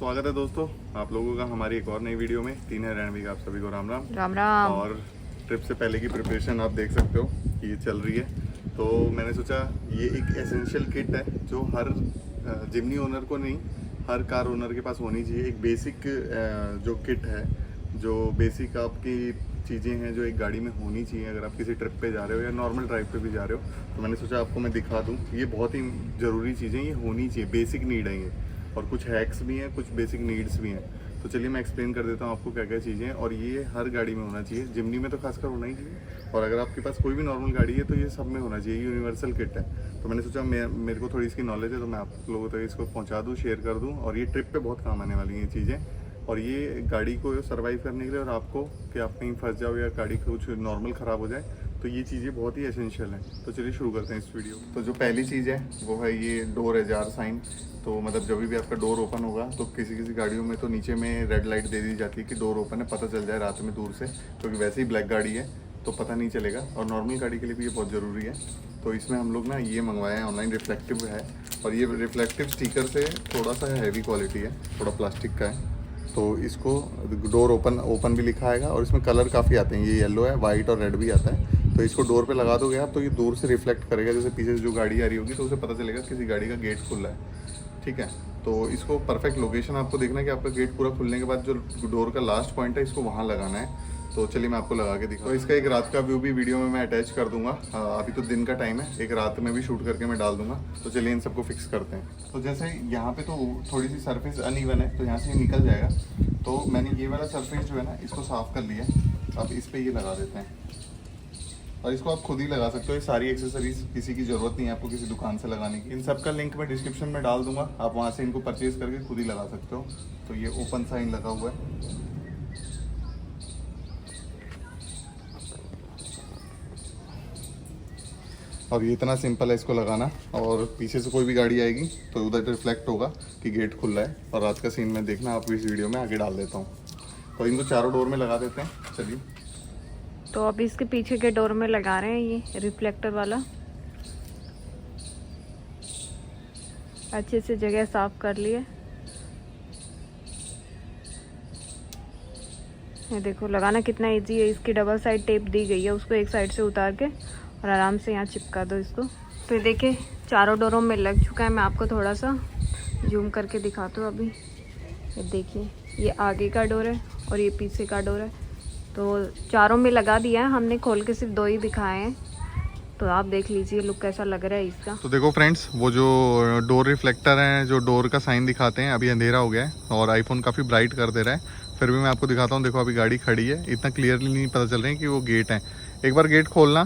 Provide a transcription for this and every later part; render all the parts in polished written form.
स्वागत है दोस्तों आप लोगों का हमारी एक और नई वीडियो में। 3 है रणवीर, आप सभी को राम राम। राम राम। और ट्रिप से पहले की प्रिपरेशन आप देख सकते हो कि ये चल रही है। तो मैंने सोचा ये एक एसेंशियल किट है जो हर जिमनी ओनर को नहीं, हर कार ओनर के पास होनी चाहिए। एक बेसिक जो किट है, जो बेसिक आपकी चीज़ें हैं जो एक गाड़ी में होनी चाहिए अगर आप किसी ट्रिप पे जा रहे हो या नॉर्मल ड्राइव पे भी जा रहे हो। तो मैंने सोचा आपको मैं दिखा दूँ। ये बहुत ही ज़रूरी चीज़ें ये होनी चाहिए, बेसिक नीड है ये, और कुछ हैक्स भी हैं, कुछ बेसिक नीड्स भी हैं। तो चलिए मैं एक्सप्लेन कर देता हूँ आपको क्या क्या चीज़ें हैं। और ये हर गाड़ी में होना चाहिए, जिमनी में तो खासकर होना ही चाहिए, और अगर आपके पास कोई भी नॉर्मल गाड़ी है तो ये सब में होना चाहिए। यूनिवर्सल किट है। तो मैंने सोचा मेरे को थोड़ी इसकी नॉलेज है तो मैं आप लोगों तक इसको पहुँचा दूँ, शेयर कर दूँ। और ये ट्रिप पे बहुत काम आने वाली हैं ये चीज़ें, और ये गाड़ी को सर्वाइव करने के लिए, और आपको कि आप कहीं फंस जाओ या गाड़ी कुछ नॉर्मल ख़राब हो जाए, तो ये चीज़ें बहुत ही एसेंशियल हैं। तो चलिए शुरू करते हैं इस वीडियो। तो जो पहली चीज़ है वो है ये डोर अजार साइन। तो मतलब जब भी आपका डोर ओपन होगा तो किसी किसी गाड़ियों में तो नीचे में रेड लाइट दे दी जाती है कि डोर ओपन है, पता चल जाए रात में दूर से, क्योंकि वैसे ही ब्लैक गाड़ी है तो पता नहीं चलेगा। और नॉर्मल गाड़ी के लिए भी ये बहुत ज़रूरी है। तो इसमें हम लोग ना ये मंगवाए हैं ऑनलाइन, रिफ्लेक्टिव है, और ये रिफ्लेक्टिव स्टिकर से थोड़ा सा हैवी क्वालिटी है, थोड़ा प्लास्टिक का है। तो इसको डोर ओपन भी लिखा आएगा, और इसमें कलर काफ़ी आते हैं, ये येलो है, वाइट और रेड भी आता है। तो इसको डोर पे लगा दोगे आप तो ये दूर से रिफ्लेक्ट करेगा, जैसे पीछे से जो गाड़ी आ रही होगी तो उसे पता चलेगा किसी गाड़ी का गेट खुला है। ठीक है, तो इसको परफेक्ट लोकेशन आपको देखना है कि आपका गेट पूरा खुलने के बाद जो डोर का लास्ट पॉइंट है इसको वहाँ लगाना है। तो चलिए मैं आपको लगा के दिखाऊँ। तो इसका एक रात का व्यू भी वीडियो में मैं अटैच कर दूंगा। अभी तो दिन का टाइम है, एक रात में भी शूट करके मैं डाल दूंगा। तो चलिए इन सबको फिक्स करते हैं। तो जैसे यहाँ पे तो थोड़ी सी सरफेस अनइवन है तो यहाँ से निकल जाएगा। तो मैंने ये वाला सरफेस जो है ना इसको साफ़ कर लिया। अब इस पर ये लगा देते हैं, और इसको आप खुद ही लगा सकते हो। ये सारी एक्सेसरीज किसी की ज़रूरत नहीं है आपको किसी दुकान से लगाने की। इन सब का लिंक मैं डिस्क्रिप्शन में डाल दूंगा, आप वहाँ से इनको परचेज करके खुद ही लगा सकते हो। तो ये ओपन साइन लगा हुआ है। और ये इतना सिंपल है इसको लगाना, और पीछे से कोई भी गाड़ी आएगी तो उधर रिफ्लेक्ट होगा कि गेट खुल रहा है। और रात का सीन में देखना आप इस वीडियो में आगे डाल देता हूँ। तो इनको चारों डोर में लगा देते हैं। चलिए, तो अब इसके पीछे के डोर में लगा रहे हैं ये रिफ्लेक्टर वाला। अच्छे से जगह साफ कर लिए। ये देखो लगाना कितना इजी है। इसकी डबल साइड टेप दी गई है, उसको एक साइड से उतार के और आराम से यहाँ चिपका दो इसको। तो ये देखिए चारों डोरों में लग चुका है। मैं आपको थोड़ा सा जूम करके दिखाता हूँ अभी। ये देखिए ये आगे का डोर है और ये पीछे का डोर है। तो चारों में लगा दिया है हमने, खोल के सिर्फ 2 ही दिखाए हैं। तो आप देख लीजिए लुक कैसा लग रहा है इसका। तो देखो फ्रेंड्स, वो जो डोर रिफ्लेक्टर है, जो डोर का साइन दिखाते हैं, अभी अंधेरा हो गया है और आईफोन काफ़ी ब्राइट कर दे रहा है। फिर भी मैं आपको दिखाता हूँ। देखो अभी गाड़ी खड़ी है, इतना क्लियरली नहीं पता चल रहा है कि वो गेट है। एक बार गेट खोलना,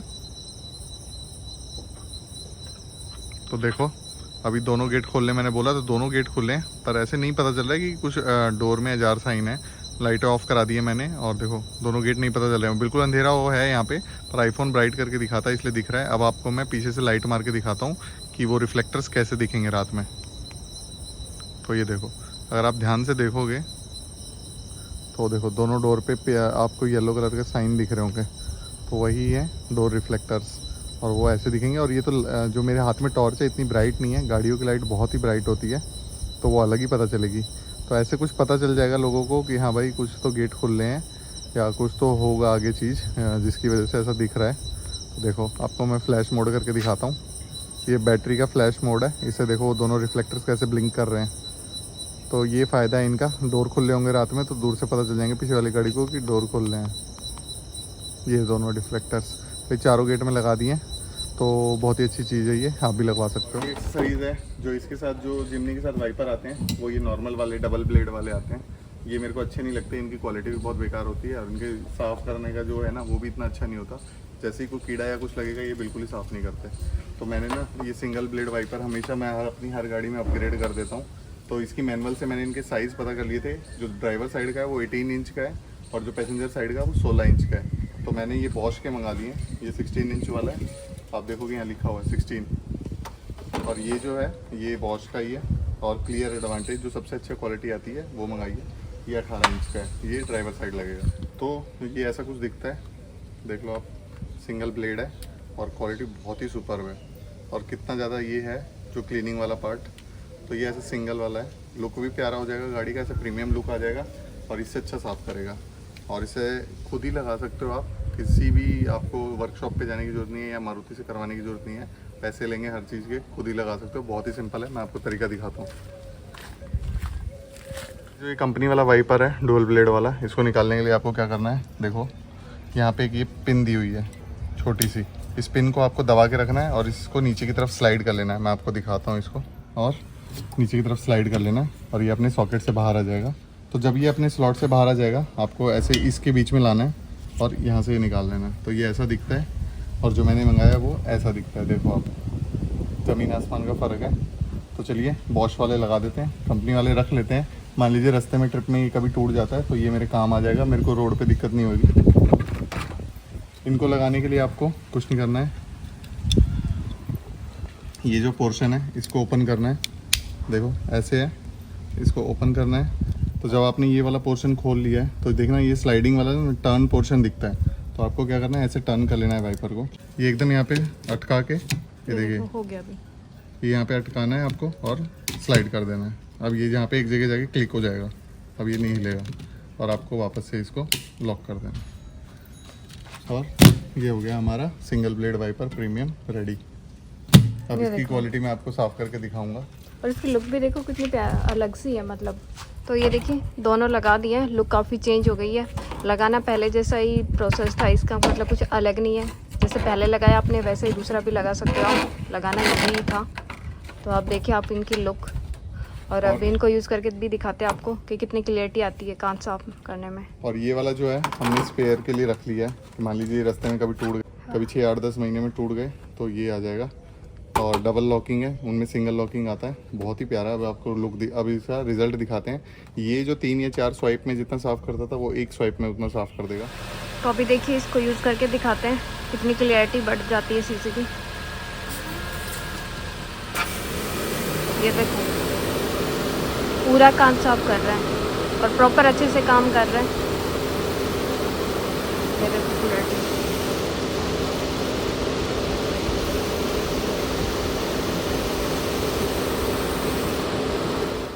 तो देखो अभी दोनों गेट खोलने मैंने बोला तो दोनों गेट खुले हैं, पर ऐसे नहीं पता चल रहा है कि कुछ डोर में अजार साइन है। लाइटें ऑफ करा दी है मैंने, और देखो दोनों गेट नहीं पता चल रहे हैं। बिल्कुल अंधेरा वो है यहाँ पे, पर आईफोन ब्राइट करके दिखाता है इसलिए दिख रहा है। अब आपको मैं पीछे से लाइट मार के दिखाता हूँ कि वो रिफ्लेक्टर्स कैसे दिखेंगे रात में। तो ये देखो, अगर आप ध्यान से देखोगे तो देखो दोनों डोर पे आपको येलो कलर के साइन दिख रहे होंगे, तो वही है डोर रिफ्लेक्टर्स, और वो ऐसे दिखेंगे। और ये तो जो मेरे हाथ में टॉर्च है इतनी ब्राइट नहीं है, गाड़ियों की लाइट बहुत ही ब्राइट होती है तो वो अलग ही पता चलेगी। तो ऐसे कुछ पता चल जाएगा लोगों को कि हाँ भाई कुछ तो गेट खुल रहे हैं या कुछ तो होगा आगे चीज़ जिसकी वजह से ऐसा दिख रहा है। तो देखो आपको मैं फ्लैश मोड करके दिखाता हूँ। ये बैटरी का फ्लैश मोड है, इससे देखो वो दोनों रिफ्लेक्टर्स कैसे ब्लिंक कर रहे हैं। तो ये फ़ायदा है इनका। डोर खुले होंगे रात में तो दूर से पता चल जाएंगे पीछे वाली गाड़ी को कि डोर खुल रहे हैं। ये दोनों रिफ्लेक्टर्स फिर चारों गेट में लगा दिए, तो बहुत ही अच्छी चीज़ है ये, आप भी लगवा सकते हो। एक्सेसरीज है जो इसके साथ, जो जिमनी के साथ वाइपर आते हैं, वो ये नॉर्मल वाले डबल ब्लेड वाले आते हैं। ये मेरे को अच्छे नहीं लगते, इनकी क्वालिटी भी बहुत बेकार होती है, और इनके साफ़ करने का जो है ना वो भी इतना अच्छा नहीं होता। जैसे ही कोई कीड़ा या कुछ लगेगा ये बिल्कुल ही साफ़ नहीं करते। तो मैंने ना ये सिंगल ब्लेड वाइपर हमेशा मैं अपनी हर गाड़ी में अपग्रेड कर देता हूँ। तो इसकी मैनुअल से मैंने इनके साइज़ पता कर लिए थे। जो ड्राइवर साइड का है वो 18 इंच का है, और जो पैसेंजर साइड का वो 16 इंच का है। तो मैंने ये बॉश के मंगा लिए। ये 16 इंच वाला है, आप देखोगे यहाँ लिखा हुआ है 16। और ये जो है ये बॉश का ही है, और क्लियर एडवांटेज जो सबसे अच्छी क्वालिटी आती है वो मंगाइए। ये 18 इंच का है, ये ड्राइवर साइड लगेगा। तो ये ऐसा कुछ दिखता है, देख लो आप। सिंगल ब्लेड है और क्वालिटी बहुत ही सुपर्ब है। और कितना ज़्यादा ये है जो क्लीनिंग वाला पार्ट, तो ये ऐसे सिंगल वाला है, लुक भी प्यारा हो जाएगा गाड़ी का, ऐसे प्रीमियम लुक आ जाएगा और इससे अच्छा साफ़ करेगा। और इसे खुद ही लगा सकते हो आप, किसी भी आपको वर्कशॉप पे जाने की ज़रूरत नहीं है या मारुति से करवाने की ज़रूरत नहीं है। पैसे लेंगे हर चीज़ के, खुद ही लगा सकते हो, बहुत ही सिंपल है। मैं आपको तरीका दिखाता हूँ। जो ये कंपनी वाला वाइपर है डुअल ब्लेड वाला, इसको निकालने के लिए आपको क्या करना है, देखो यहाँ पे एक ये पिन दी हुई है छोटी सी, इस पिन को आपको दबा के रखना है और इसको नीचे की तरफ स्लाइड कर लेना है। मैं आपको दिखाता हूँ इसको, और नीचे की तरफ स्लाइड कर लेना है और ये अपने सॉकेट से बाहर आ जाएगा। तो जब ये अपने स्लॉट से बाहर आ जाएगा, आपको ऐसे इसके बीच में लाना है और यहाँ से निकाल लेना है। तो ये ऐसा दिखता है और जो मैंने मंगाया वो ऐसा दिखता है। देखो आप, ज़मीन आसमान का फ़र्क है। तो चलिए बॉश वाले लगा देते हैं, कंपनी वाले रख लेते हैं। मान लीजिए रास्ते में ट्रिप में ये कभी टूट जाता है तो ये मेरे काम आ जाएगा, मेरे को रोड पे दिक्कत नहीं होगी। इनको लगाने के लिए आपको कुछ नहीं करना है, ये जो पोर्शन है इसको ओपन करना है। देखो ऐसे है, इसको ओपन करना है। तो जब आपने ये वाला पोर्शन खोल लिया है तो देखना ये स्लाइडिंग वाला टर्न पोर्शन दिखता है। तो आपको क्या करना है, ऐसे टर्न कर लेना है वाइपर को, ये एकदम यहाँ पे अटका के, ये देखिए हो गया अभी। ये यहाँ पे अटकाना है आपको और स्लाइड कर देना है। अब ये यहाँ पे एक जगह जाके क्लिक हो जाएगा, अब ये नहीं हिलेगा और आपको वापस से इसको लॉक कर देना। और ये हो गया हमारा single blade wiper premium ready. अब इसकी क्वालिटी मैं आपको साफ करके दिखाऊंगा। और इसकी लुक भी देखो कितनी अलग सी है मतलब। तो ये देखिए दोनों लगा दिए हैं, लुक काफ़ी चेंज हो गई है। लगाना पहले जैसा ही प्रोसेस था इसका, मतलब कुछ अलग नहीं है। जैसे पहले लगाया आपने वैसे ही दूसरा भी लगा सकते हो आप, लगाना यही था। तो आप देखिए आप इनकी लुक, और अभी इनको यूज़ करके भी दिखाते हैं आपको कि कितनी क्लियरिटी आती है कांच साफ करने में। और ये वाला जो है हमने स्पेयर के लिए रख लिया है कि मान लीजिए रास्ते में कभी टूट गए, कभी 6-8-10 महीने में टूट गए तो ये आ जाएगा। और डबल लॉकिंग है, उनमें सिंगल लॉकिंग आता है, बहुत ही प्यारा। अब आपको लुक अब इसका रिजल्ट दिखाते हैं। ये जो 3 या 4 स्वाइप में जितना साफ़ करता था वो 1 स्वाइप में उतना साफ़ कर देगा। तो अभी देखिए इसको यूज़ करके दिखाते हैं कितनी क्लियरिटी बढ़ जाती है शीशे की। ये देखो पूरा कांच साफ कर रहा है और प्रॉपर अच्छे से काम कर रहा है। ये देखो क्लियरिटी।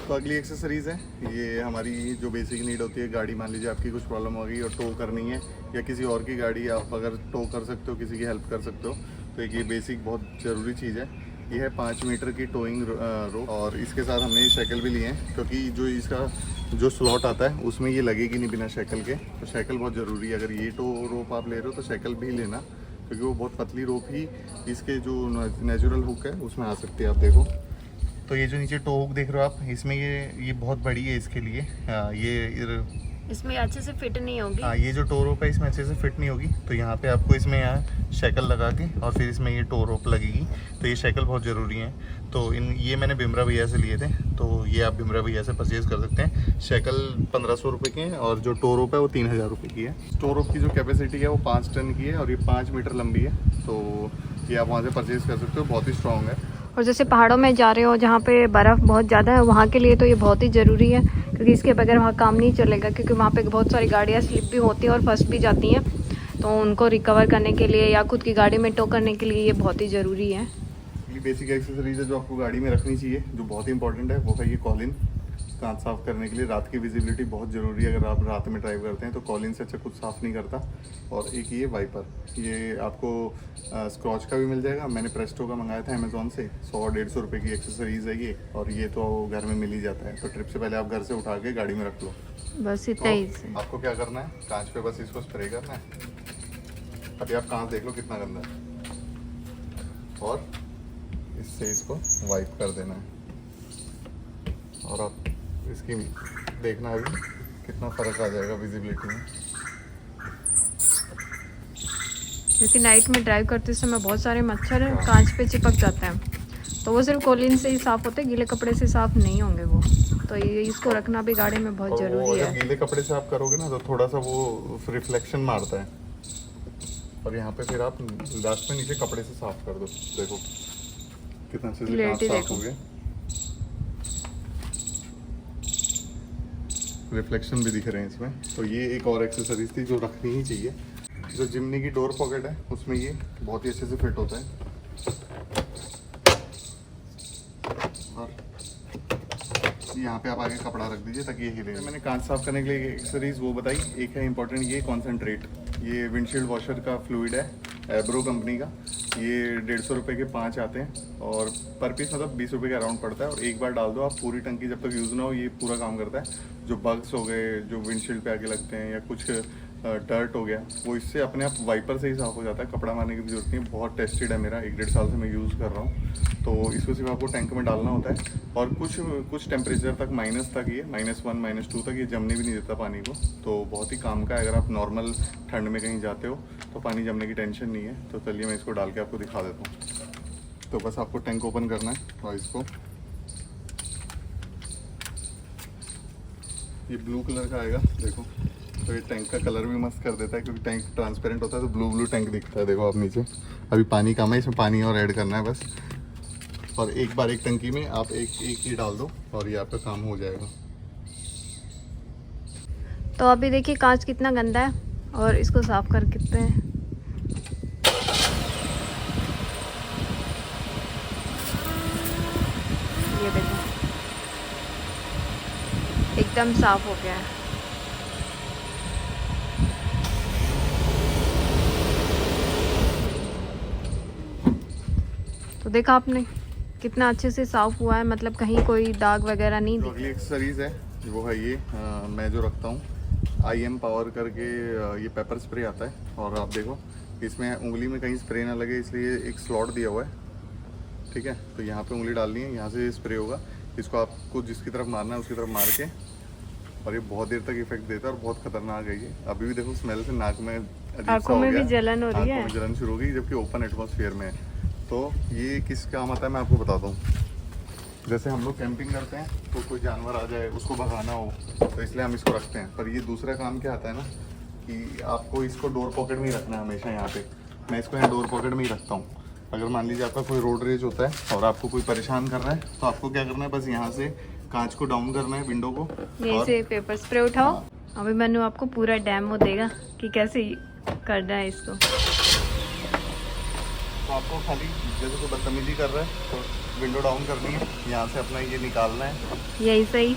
तो अगली एक्सेसरीज़ है, ये हमारी जो बेसिक नीड होती है। गाड़ी मान लीजिए आपकी कुछ प्रॉब्लम हो गई और टो करनी है, या किसी और की गाड़ी आप अगर टो कर सकते हो, किसी की हेल्प कर सकते हो, तो एक ये बेसिक बहुत ज़रूरी चीज़ है। ये है 5 मीटर की टोइंग रोप, और इसके साथ हमने ये शैकल भी लिए हैं क्योंकि जो इसका जो स्लॉट आता है उसमें ये लगेगी नहीं बिना शैकल के। तो शैकल बहुत ज़रूरी है। अगर ये टो रोप आप ले रहे हो तो शैकल भी लेना, क्योंकि वो बहुत पतली रोप ही इसके जो नेचुरल हुक है उसमें आ सकती है। आप देखो तो ये जो नीचे टो हुक देख रहे हो आप, इसमें ये बहुत बड़ी है इसके लिए। ये इसमें अच्छे से फिट नहीं होगी। हाँ, ये जो टो रोप है इसमें अच्छे से फिट नहीं होगी। तो यहाँ पे आपको इसमें यहाँ शैकल लगा के और फिर इसमें ये टो रोप लगेगी। तो ये शैकल बहुत ज़रूरी है। तो ये मैंने बिमरा भैया से लिए थे, तो ये आप बिमरा भैया से परचेज़ कर सकते हैं। शैकल 1500 रुपये के हैं और जो टो रोप है वो 3000 रुपये की है। टो रोप की जो कैपेसिटी है वो 5 टन की है और ये 5 मीटर लंबी है। तो ये आप वहाँ से परचेज़ कर सकते हो, बहुत ही स्ट्रॉन्ग है। और जैसे पहाड़ों में जा रहे हो जहाँ पे बर्फ़ बहुत ज़्यादा है, वहाँ के लिए तो ये बहुत ही ज़रूरी है, क्योंकि इसके बगैर वहाँ काम नहीं चलेगा। क्योंकि वहाँ पे बहुत सारी गाड़ियाँ स्लिप भी होती हैं और फंस भी जाती हैं। तो उनको रिकवर करने के लिए या खुद की गाड़ी में टो करने के लिए ये बहुत ही ज़रूरी है। ये बेसिक एक्सेसरीज है जो आपको गाड़ी में रखनी चाहिए, जो बहुत ही इंपॉर्टेंट है। वो है ये कॉलिन, कांच साफ़ करने के लिए। रात की विजिबिलिटी बहुत ज़रूरी है। अगर आप रात में ड्राइव करते हैं तो कॉलिन से अच्छा कुछ साफ़ नहीं करता। और एक ये वाइपर, ये आपको स्क्रॉच का भी मिल जाएगा। मैंने प्रेस्टो का मंगाया था अमेज़ॉन से, 100-150 रुपये की एक्सेसरीज़ है ये। और ये तो घर में मिल ही जाता है। तो ट्रिप से पहले आप घर से उठा के गाड़ी में रख लो, बस इतना ही। आपको क्या करना है, कांच पे बस इसको स्प्रे करना है। अभी आप कांच देख लो कितना गंदा है, और इससे इसको वाइप कर देना है। और आप इसकी देखना अभी कितना फ़र्क आ जाएगा विजिबिलिटी में। क्योंकि नाइट में ड्राइव करते समय बहुत सारे मच्छर कांच पे चिपक जाते हैं, तो वो सिर्फ कॉलिन से ही साफ़ होते हैं, गीले कपड़े से साफ़ नहीं होंगे वो। तो ये इसको रखना भी गाड़ी में बहुत ज़रूरी है। गीले कपड़े से आप करोगे ना तो थोड़ा सा वो रिफ्लेक्शन मारता है। और यहाँ पे फिर आप लास्ट में नीचे कपड़े से साफ़ कर दो। देखो कितना अच्छे से कांच साफ हो गया, रिफ्लेक्शन भी दिख रहे हैं इसमें। तो ये एक और एक्सेसरीज थी जो रखनी ही चाहिए। जो जिमनी की डोर पॉकेट है उसमें ये बहुत ही अच्छे से फिट होता है। और यहाँ पे आप आगे कपड़ा रख दीजिए ताकि ये हिले। मैंने कांच साफ करने के लिए एक्सेसरीज वो बताई, एक है इंपॉर्टेंट ये कॉन्सेंट्रेट, ये विंडशील्ड वॉशर का फ्लूइड है एब्रो कंपनी का, ये 150 रुपये के 5 आते हैं और पर पीस मतलब 20 रुपये के अराउंड पड़ता है। और एक बार डाल दो आप, पूरी टंकी जब तक यूज़ ना हो ये पूरा काम करता है। जो बग्स हो गए जो विंडशील्ड पे आके लगते हैं या कुछ डर्ट हो गया वो इससे अपने आप वाइपर से ही साफ़ हो जाता है, कपड़ा मारने की भी जरूरत नहीं। बहुत टेस्टेड है मेरा, 1-1.5 साल से मैं यूज़ कर रहा हूँ। तो इसको सिर्फ आपको टैंक में डालना होता है और कुछ टेम्परेचर तक माइनस तक ये -1 -2 तक ये जमने भी नहीं देता पानी को। तो बहुत ही काम का है, अगर आप नॉर्मल ठंड में कहीं जाते हो तो पानी जमने की टेंशन नहीं है। तो चलिए मैं इसको डाल के आपको दिखा देता हूँ। तो बस आपको टैंक ओपन करना है और इसको, ये ब्लू कलर का आएगा देखो। तो ये टैंक का कलर भी मस्त कर देता है क्योंकि टैंक ट्रांसपेरेंट होता है तो ब्लू टैंक दिखता है। देखो आप नीचे, अभी पानी कम है, इसमें पानी और ऐड करना है बस। और एक बार एक टंकी में आप एक ही डाल दो और ये आपका काम हो जाएगा। तो अभी देखिए कांच कितना गंदा है और इसको साफ कर कितने हैं। ये देखो एकदम साफ हो गया है। तो देखा आपने कितना अच्छे से साफ हुआ है, मतलब कहीं कोई दाग वगैरह नहीं जो अगली एक्सेसरीज है वो है ये मैं जो रखता हूँ IM पावर करके, ये पेपर स्प्रे आता है। और आप देखो इसमें उंगली में कहीं स्प्रे ना लगे इसलिए एक स्लॉट दिया हुआ है, ठीक है। तो यहाँ पे उंगली डालनी है, यहाँ से स्प्रे होगा, इसको आपको जिसकी तरफ मारना है उसकी तरफ मार के, और ये बहुत देर तक इफेक्ट देता है और बहुत खतरनाक है ये। अभी भी देखो स्मेल से नाक में आंखों में भी जलन हो रही है, आंखों में जलन शुरू हो गई जबकि ओपन एटमॉस्फेयर में है। तो ये किस काम आता है मैं आपको बताता हूँ। जैसे हम लोग कैंपिंग करते हैं तो कोई जानवर आ जाए उसको भगाना हो तो इसलिए हम इसको रखते हैं। पर ये दूसरा काम क्या आता है ना कि आपको इसको डोर पॉकेट में ही रखना है हमेशा। यहाँ पे मैं इसको यहाँ डोर पॉकेट में ही रखता हूँ। अगर मान लीजिए आपका कोई रोड रेज होता है और आपको कोई परेशान कर रहा है तो आपको क्या करना है, बस यहाँ से कांच को डाउन करना है, विंडो को, यहीं से पेपर स्प्रे उठाओ। अभी मैंने आपको पूरा डेमो देगा कि कैसे करना है इसको। तो आपको खाली जैसे कोई बदतमीजी कर रहा है तो विंडो डाउन करनी है, यहाँ से अपना ये निकालना है, यही सही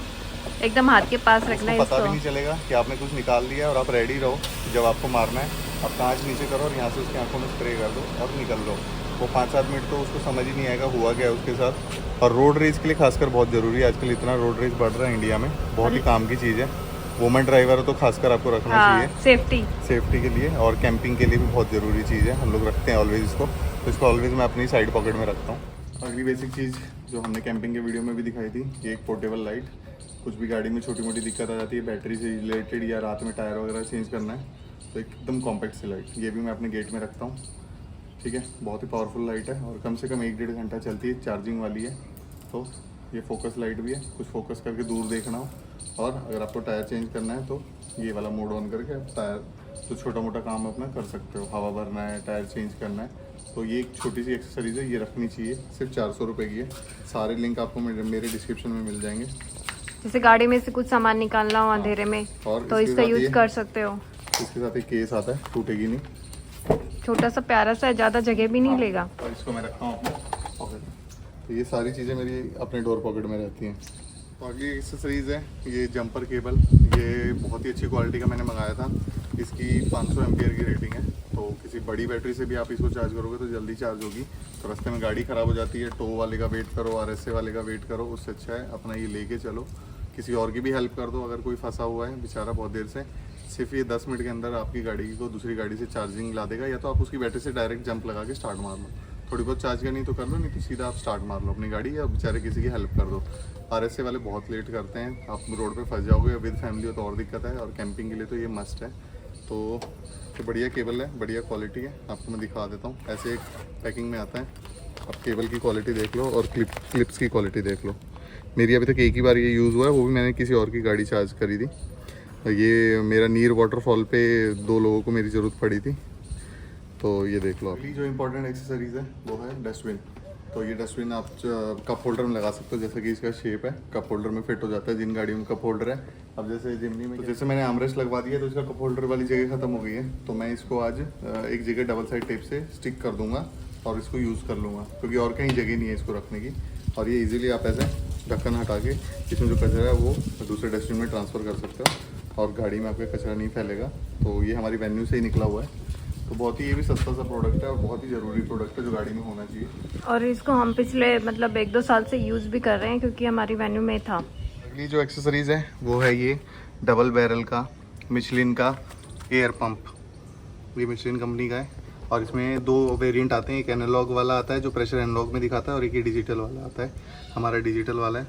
एकदम हाथ के पास रखना है पता भी इसको। नहीं चलेगा कि आपने कुछ निकाल लिया और आप रेडी रहो जब आपको मारना है। आप कांच नीचे करो और यहाँ से उसकी आंखों में स्प्रे कर दो और निकल लो। वो 5-7 मिनट तो उसको समझ ही नहीं आएगा हुआ क्या है उसके साथ। और रोड रेस के लिए खासकर बहुत ज़रूरी है, आजकल इतना रोड रेस बढ़ रहा है इंडिया में, बहुत ही काम की चीज़ है। वुमेन ड्राइवर हो तो खासकर आपको रखना चाहिए सेफ्टी के लिए, और कैंपिंग के लिए भी बहुत ज़रूरी चीज़ है। हम लोग रखते हैं ऑलवेज इसको, तो इसको ऑलवेज मैं अपनी साइड पॉकेट में रखता हूँ। अगली बेसिक चीज़ जो हमने कैंपिंग के वीडियो में भी दिखाई थी, ये एक पोर्टेबल लाइट। कुछ भी गाड़ी में छोटी मोटी दिक्कत आ जाती है बैटरी से रिलेटेड या रात में टायर वगैरह चेंज करना है तो एकदम कॉम्पैक्ट सी लाइट, ये भी मैं अपने गेट में रखता हूँ, ठीक है। बहुत ही पावरफुल लाइट है और कम से कम 1-1.5 घंटा चलती है, चार्जिंग वाली है। तो ये फोकस लाइट भी है, कुछ फोकस करके दूर देखना हो, और अगर आपको टायर चेंज करना है तो ये वाला मोड ऑन करके आप टायर तो छोटा मोटा काम अपना कर सकते हो। हवा भरना है, टायर चेंज करना है, तो ये एक छोटी सी एक्सेसरीज है, ये रखनी चाहिए। सिर्फ 400 रुपये की है। सारे लिंक आपको मेरे डिस्क्रिप्शन में मिल जाएंगे। जैसे गाड़ी में से कुछ सामान निकालना हो अंधेरे में और तो इसका यूज कर सकते हो। इसके साथ एक केस आता है, टूटेगी नहीं, छोटा सा प्यारा सा है, ज़्यादा जगह भी नहीं लेगा। और इसको मैं रखता हूँ अपने पॉकेट में। तो ये सारी चीज़ें मेरी अपने डोर पॉकेट में रहती हैं। तो अगली एक्सेसरीज है ये जंपर केबल, ये बहुत ही अच्छी क्वालिटी का मैंने मंगाया था। इसकी 500 एम्पियर की रेटिंग है, तो किसी बड़ी बैटरी से भी आप इसको चार्ज करोगे तो जल्दी चार्ज होगी। तो रास्ते में गाड़ी ख़राब हो जाती है, टो वाले का वेट करो, RSA वाले का वेट करो, उससे अच्छा है अपना ये लेके चलो। किसी और की भी हेल्प कर दो अगर कोई फंसा हुआ है बेचारा बहुत देर से। सिर्फ ये 10 मिनट के अंदर आपकी गाड़ी को दूसरी गाड़ी से चार्जिंग ला देगा, या तो आप उसकी बैटरी से डायरेक्ट जंप लगा के स्टार्ट मार लो। थोड़ी बहुत चार्ज करनी तो कर लो, नहीं तो सीधा आप स्टार्ट मार लो अपनी गाड़ी, या बेचारे किसी की हेल्प कर दो। RSA वाले बहुत लेट करते हैं, आप रोड पे फंस जाओगे, विद फैमिली हो तो और दिक्कत है, और कैंपिंग के लिए तो ये मस्ट है। तो बढ़िया केबल है, बढ़िया क्वालिटी है, आपको मैं दिखा देता हूँ। ऐसे एक पैकिंग में आता है, आप केबल की क्वालिटी देख लो और क्लिप्स की क्वालिटी देख लो। मेरी अभी तक एक ही बार ये यूज़ हुआ है, वो भी मैंने किसी और की गाड़ी चार्ज करी थी। ये मेरा नीर वाटरफॉल पे 2 लोगों को मेरी ज़रूरत पड़ी थी, तो ये देख लो आप। जो इम्पोर्टेंट एक्सेसरीज है वो है डस्टबिन। तो ये डस्टबिन आप कप होल्डर में लगा सकते हो, जैसे कि इसका शेप है, कप होल्डर में फिट हो जाता है जिन गाड़ियों में कप होल्डर है। अब जैसे जिमनी में तो जैसे मैंने आर्मरेस्ट लगवा दिया तो इसका कप होल्डर वाली जगह खत्म हो गई है, तो मैं इसको आज एक जगह डबल साइड टेप से स्टिक कर दूंगा और इसको यूज़ कर लूँगा, क्योंकि और कहीं जगह नहीं है इसको रखने की। और ये इजीली आप ऐसे ढक्कन हटा के इसमें जो कचरा है वो दूसरे डस्टबिन में ट्रांसफ़र कर सकते हो और गाड़ी में आपका कचरा नहीं फैलेगा। तो ये हमारी वेन्यू से ही निकला हुआ है, तो बहुत ही ये भी सस्ता सा प्रोडक्ट है और बहुत ही ज़रूरी प्रोडक्ट है जो गाड़ी में होना चाहिए। और इसको हम पिछले मतलब 1-2 साल से यूज़ भी कर रहे हैं क्योंकि हमारी वेन्यू में था। अगली जो एक्सेसरीज़ है वो है ये डबल बैरल का मिशलिन का एयर पंप। ये मिशलिन कंपनी का है और इसमें 2 वेरिएंट आते हैं, एक एनालॉग वाला आता है जो प्रेशर एनालॉग में दिखाता है और एक ये डिजिटल वाला आता है। हमारा डिजिटल वाला है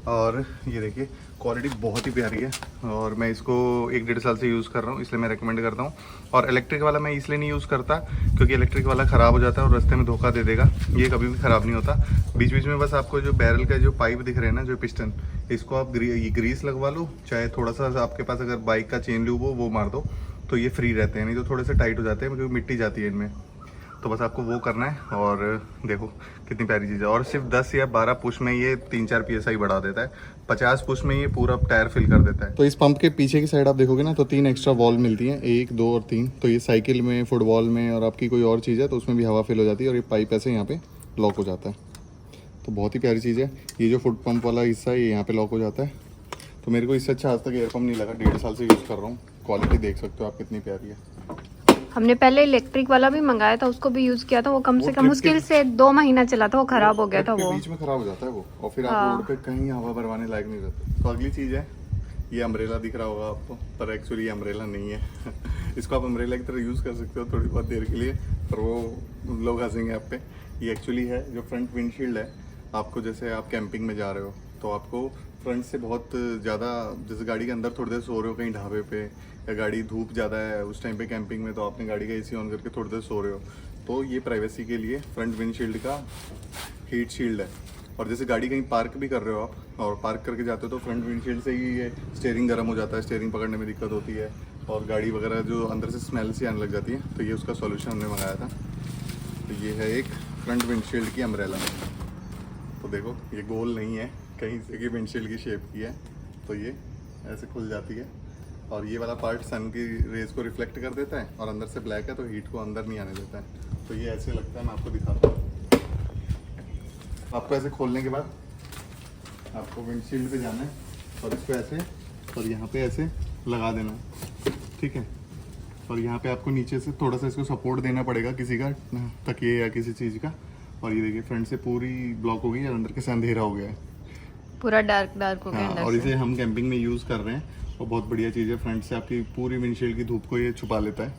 और ये देखिए क्वालिटी बहुत ही प्यारी है और मैं इसको 1-1.5 साल से यूज़ कर रहा हूँ, इसलिए मैं रेकमेंड करता हूँ। और इलेक्ट्रिक वाला मैं इसलिए नहीं यूज़ करता क्योंकि इलेक्ट्रिक वाला ख़राब हो जाता है और रास्ते में धोखा दे देगा, ये कभी भी ख़राब नहीं होता। बीच बीच में बस आपको जो बैरल का जो पाइप दिख रहे हैं ना, जो पिस्टन, इसको आप ग्रीस लगवा लो, चाहे थोड़ा सा आपके पास अगर बाइक का चेन लूब हो वो मार दो, तो ये फ्री रहते हैं, नहीं तो थोड़े से टाइट हो जाते हैं क्योंकि मिट्टी जाती है इनमें। तो बस आपको वो करना है और देखो कितनी प्यारी चीज़ है। और सिर्फ 10 या 12 पुश में ये 3-4 PSI बढ़ा देता है, 50 पुश में ये पूरा टायर फिल कर देता है। तो इस पंप के पीछे की साइड आप देखोगे ना तो 3 एक्स्ट्रा वॉल्व मिलती हैं, 1, 2 और 3। तो ये साइकिल में, फुटबॉल में और आपकी कोई और चीज़ है तो उसमें भी हवा फिल हो जाती है और ये पाइप ऐसे यहाँ पे लॉक हो जाता है। तो बहुत ही प्यारी चीज़ है। ये जो फुट पंप वाला हिस्सा है ये यहाँ पे लॉक हो जाता है। तो मेरे को इससे अच्छा आज तक एयर पंप नहीं लगा, 1.5 साल से यूज़ कर रहा हूँ। क्वालिटी देख सकते हो आप कितनी प्यारी है। हमने पहले इलेक्ट्रिक वाला भी मंगाया था, उसको भी यूज़ किया था, वो कम से कम मुश्किल से 2 महीना चला था, वो ख़राब हो गया था। वो बीच में ख़राब हो जाता है वो और फिर आप रोड पे कहीं हवा भरवाने लायक नहीं रहते। तो अगली चीज़ है ये अम्ब्रेला दिख रहा होगा आपको, पर एक्चुअली ये अम्ब्रेला नहीं है। इसको आप अम्ब्रेला की तरह यूज़ कर सकते हो थोड़ी बहुत देर के लिए, पर वो लोग हंसेंगे आप पे। ये एक्चुअली है जो फ्रंट विंडशील्ड है, आपको जैसे आप कैंपिंग में जा रहे हो तो आपको फ्रंट से बहुत ज़्यादा, जैसे गाड़ी के अंदर थोड़ी देर सो रहे हो कहीं ढाबे पे, या गाड़ी धूप ज़्यादा है उस टाइम पे कैंपिंग में, तो आपने गाड़ी का AC ऑन करके थोड़ी देर सो रहे हो, तो ये प्राइवेसी के लिए फ्रंट विंडशील्ड का हीट शील्ड है। और जैसे गाड़ी कहीं पार्क भी कर रहे हो आप और पार्क करके जाते हो तो फ्रंट विंडशील्ड से ही ये स्टीयरिंग गर्म हो जाता है, स्टीयरिंग पकड़ने में दिक्कत होती है और गाड़ी वगैरह जो अंदर से स्मेल सी आने लग जाती है, तो ये उसका सॉल्यूशन हमने मंगाया था। तो ये है एक फ्रंट विंडशील्ड की अम्ब्रेला। तो देखो ये गोल नहीं है, कहीं से की विंडशील्ड की शेप की है, तो ये ऐसे खुल जाती है और ये वाला पार्ट सन की रेज को रिफ्लेक्ट कर देता है और अंदर से ब्लैक है तो हीट को अंदर नहीं आने देता है। तो ये ऐसे लगता है, मैं आपको दिखाता हूँ। आपको ऐसे खोलने के बाद आपको विंडशील्ड पे जाना है और इसको ऐसे और यहाँ पे ऐसे लगा देना है, ठीक है। और यहाँ पे आपको नीचे से थोड़ा सा इसको सपोर्ट देना पड़ेगा, किसी का तकिए या किसी चीज़ का। और ये देखिए फ्रंट से पूरी ब्लॉक हो गई और अंदर के से अंधेरा हो गया है, पूरा डार्क हो गया। हाँ, और इसे हम कैंपिंग में यूज़ कर रहे हैं और बहुत बढ़िया चीज़ है। फ्रंट से आपकी पूरी विंडशील्ड की धूप को ये छुपा लेता है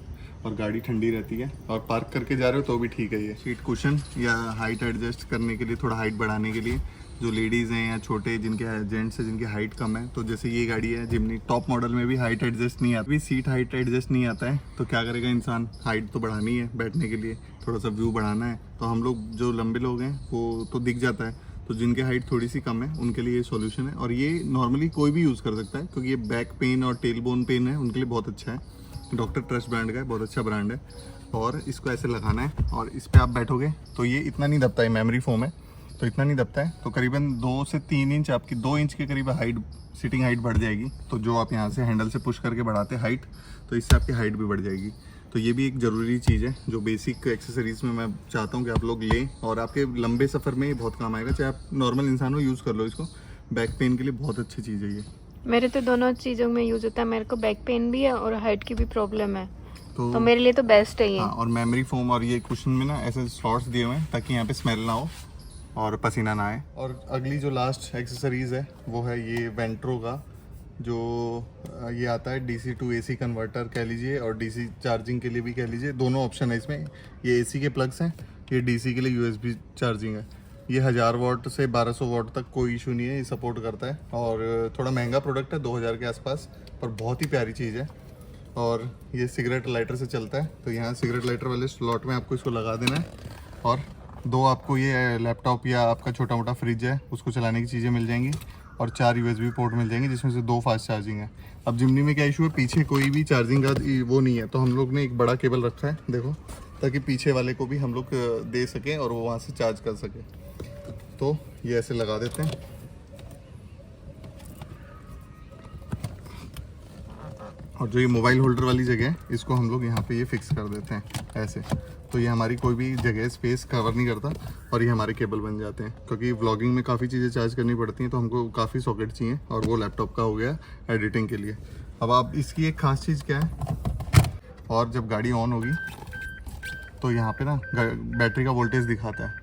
और गाड़ी ठंडी रहती है। और पार्क करके जा रहे हो तो भी ठीक है। ये सीट कुशन या हाइट एडजस्ट करने के लिए, थोड़ा हाइट बढ़ाने के लिए, जो लेडीज़ हैं या छोटे जिनके जेंट्स हैं जिनकी हाइट कम है, तो जैसे ये गाड़ी है जिमनी, टॉप मॉडल में भी हाइट एडजस्ट नहीं आता, भी सीट हाइट एडजस्ट नहीं आता है, तो क्या करेगा इंसान, हाइट तो बढ़ानी है बैठने के लिए, थोड़ा सा व्यू बढ़ाना है। तो हम लोग जो लंबे लोग हैं वो तो दिख जाता है, तो जिनके हाइट थोड़ी सी कम है उनके लिए ये सॉल्यूशन है। और ये नॉर्मली कोई भी यूज़ कर सकता है क्योंकि ये बैक पेन और टेल बोन पेन है उनके लिए बहुत अच्छा है। डॉक्टर ट्रस्ट ब्रांड का है, बहुत अच्छा ब्रांड है। और इसको ऐसे लगाना है और इस पर आप बैठोगे तो ये इतना नहीं दबता है, मेमोरी फोम है तो इतना नहीं दबता है। तो करीबन 2 से 3 इंच आपकी 2 इंच के करीब हाइट, सीटिंग हाइट बढ़ जाएगी। तो जो आप यहाँ से हैंडल से पुश करके बढ़ाते हैं हाइट, तो इससे आपकी हाइट भी बढ़ जाएगी। तो ये भी एक ज़रूरी चीज़ है जो बेसिक एक्सेसरीज़ में मैं चाहता हूँ कि आप लोग लें और आपके लंबे सफ़र में ये बहुत काम आएगा। चाहे आप नॉर्मल इंसान हो, यूज़ कर लो इसको, बैक पेन के लिए बहुत अच्छी चीज़ है ये। मेरे तो दोनों चीज़ों में यूज़ होता है, मेरे को बैक पेन भी है और हाइट की भी प्रॉब्लम है, तो मेरे लिए तो बेस्ट है ये। हाँ, और मेमोरी फोम और ये कुशन में ना ऐसे स्लॉट्स दिए हुए हैं ताकि यहाँ पे स्मेल ना हो और पसीना ना आए। और अगली जो लास्ट एक्सेसरीज़ है वो है ये वेंट्रो का, जो ये आता है DC to AC कन्वर्टर कह लीजिए और DC चार्जिंग के लिए भी कह लीजिए, दोनों ऑप्शन है इसमें। ये AC के प्लग्स हैं, ये DC के लिए USB चार्जिंग है। ये 1000 वाट से 1200 वाट तक कोई इशू नहीं है, ये सपोर्ट करता है। और थोड़ा महंगा प्रोडक्ट है, 2000 के आसपास, पर बहुत ही प्यारी चीज़ है। और ये सिगरेट लाइटर से चलता है, तो यहाँ सिगरेट लाइटर वाले स्लॉट में आपको इसको लगा देना है और 2 आपको ये लैपटॉप या आपका छोटा मोटा फ्रिज है उसको चलाने की चीज़ें मिल जाएंगी और 4 USB पोर्ट मिल जाएंगे जिसमें से 2 फास्ट चार्जिंग है। अब जिमनी में क्या इशू है, पीछे कोई भी चार्जिंग का वो नहीं है, तो हम लोग ने एक बड़ा केबल रखा है देखो, ताकि पीछे वाले को भी हम लोग दे सकें और वो वहाँ से चार्ज कर सके। तो ये ऐसे लगा देते हैं और जो ये मोबाइल होल्डर वाली जगह है इसको हम लोग यहाँ पे ये फिक्स कर देते हैं ऐसे। तो तो ये हमारी कोई भी जगह स्पेस कवर नहीं करता और ये हमारे केबल बन जाते हैं, क्योंकि व्लॉगिंग में काफ़ी चीज़ें चार्ज करनी पड़ती हैं तो हमको काफ़ी सॉकेट चाहिए, और वो लैपटॉप का हो गया एडिटिंग के लिए। अब आप इसकी एक ख़ास चीज़ क्या है, और जब गाड़ी ऑन होगी तो यहाँ पे ना बैटरी का वोल्टेज दिखाता है,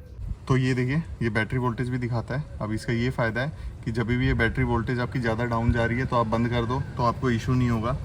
तो ये देखिए ये बैटरी वोल्टेज भी दिखाता है। अब इसका ये फ़ायदा है कि जब भी ये बैटरी वोल्टेज आपकी ज़्यादा डाउन जा रही है तो आप बंद कर दो तो आपको इशू नहीं होगा।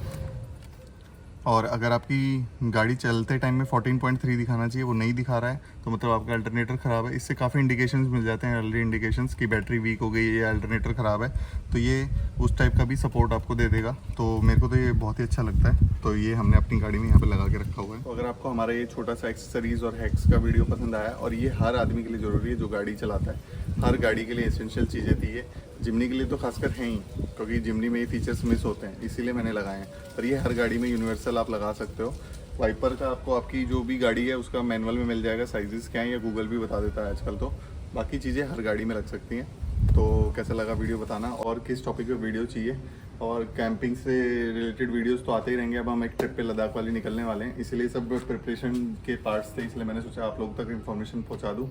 और अगर आपकी गाड़ी चलते टाइम में 14.3 दिखाना चाहिए, वो नहीं दिखा रहा है, तो मतलब आपका अल्टरनेटर ख़राब है। इससे काफ़ी इंडिकेशंस मिल जाते हैं, अर्ली इंडिकेशंस कि बैटरी वीक हो गई है या अल्टरनेटर ख़राब है, तो ये उस टाइप का भी सपोर्ट आपको दे देगा। तो मेरे को तो ये बहुत ही अच्छा लगता है, तो ये हमने अपनी गाड़ी में यहाँ पर लगा के रखा हुआ है। तो अगर आपको हमारा ये छोटा सा एक्सेसरीज़ और हैक्स का वीडियो पसंद आया, और ये हर आदमी के लिए ज़रूरी है जो गाड़ी चलाता है, हर गाड़ी के लिए एसेंशियल चीज़ें थी ये, जिमनी के लिए तो खासकर हैं ही, क्योंकि जिमनी में ये फीचर्स मिस होते हैं, इसीलिए मैंने लगाए हैं। और ये हर गाड़ी में यूनिवर्सल आप लगा सकते हो। वाइपर का आपको आपकी जो भी गाड़ी है उसका मैनुअल में मिल जाएगा, साइजेस क्या हैं, या गूगल भी बता देता है आजकल। तो बाकी चीज़ें हर गाड़ी में लग सकती हैं। तो कैसा लगा वीडियो बताना, और किस टॉपिक पे वीडियो चाहिए। और कैंपिंग से रिलेटेड वीडियोस तो आते ही रहेंगे। अब हम एक ट्रिप पे लद्दाख वाली निकलने वाले हैं, इसलिए सब प्रिपरेशन के पार्ट्स थे, इसलिए मैंने सोचा आप लोग तक इन्फॉर्मेशन पहुँचा दूँ।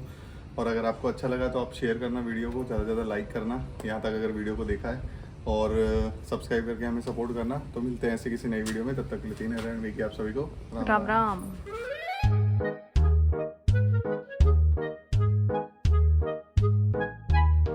और अगर आपको अच्छा लगा तो आप शेयर करना वीडियो को, ज़्यादा से ज़्यादा लाइक करना यहाँ तक अगर वीडियो को देखा है, और सब्सक्राइब करके हमें सपोर्ट करना। तो मिलते हैं ऐसे किसी नई वीडियो में, तब तक के लिए 3 आप सभी को राम राम।